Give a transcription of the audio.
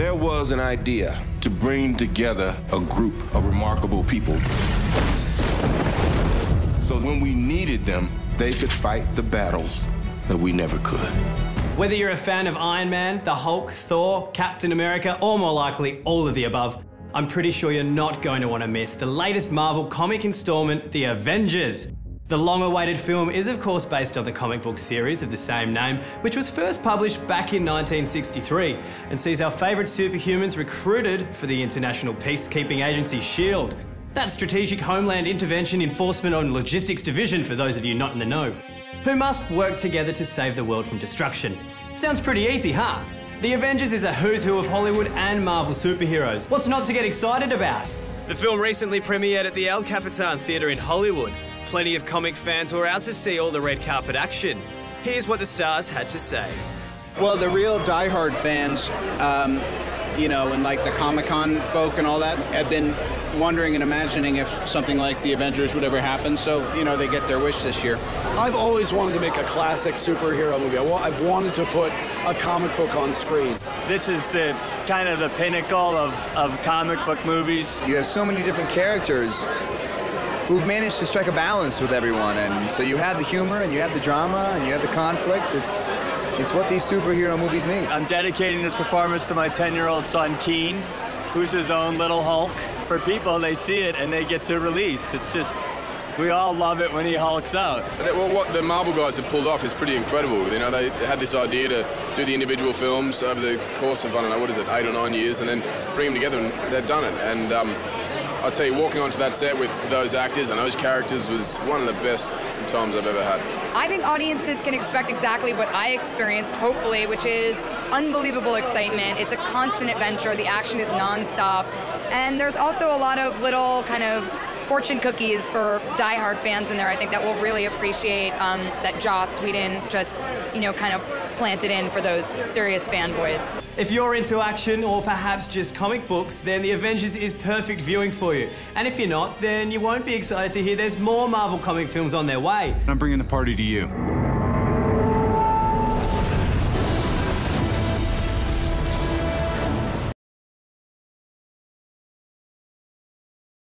There was an idea to bring together a group of remarkable people. So when we needed them, they could fight the battles that we never could. Whether you're a fan of Iron Man, the Hulk, Thor, Captain America, or more likely all of the above, I'm pretty sure you're not going to want to miss the latest Marvel comic installment, The Avengers. The long-awaited film is of course based on the comic book series of the same name, which was first published back in 1963 and sees our favourite superhumans recruited for the international peacekeeping agency SHIELD. That strategic homeland intervention enforcement and logistics division, for those of you not in the know, who must work together to save the world from destruction. Sounds pretty easy, huh? The Avengers is a who's who of Hollywood and Marvel superheroes. What's not to get excited about? The film recently premiered at the El Capitan Theatre in Hollywood. Plenty of comic fans were out to see all the red carpet action. Here's what the stars had to say. Well, the real diehard fans, you know, and like the Comic-Con folk and all that, have been wondering and imagining if something like the Avengers would ever happen, so, you know, they get their wish this year. I've always wanted to make a classic superhero movie. I've wanted to put a comic book on screen. This is the kind of the pinnacle of comic book movies. You have so many different characters who've managed to strike a balance with everyone, and so you have the humor and you have the drama and you have the conflict. It's what these superhero movies need. I'm dedicating this performance to my 10-year-old son Keen, who's his own little Hulk. For people, they see it and they get to release. It's just, we all love it when he hulks out. Well, what the Marvel guys have pulled off is pretty incredible. You know, they had this idea to do the individual films over the course of, I don't know, what is it, 8 or 9 years, and then bring them together, and they've done it. And I'll tell you, walking onto that set with those actors and those characters was one of the best times I've ever had. I think audiences can expect exactly what I experienced, hopefully, which is unbelievable excitement. It's a constant adventure. The action is nonstop. And there's also a lot of little kind of fortune cookies for diehard fans in there, I think, that will really appreciate that Joss Whedon just, you know, kind of planted in for those serious fanboys. If you're into action or perhaps just comic books, then The Avengers is perfect viewing for you. And if you're not, then you won't be excited to hear there's more Marvel comic films on their way. I'm bringing the party to you.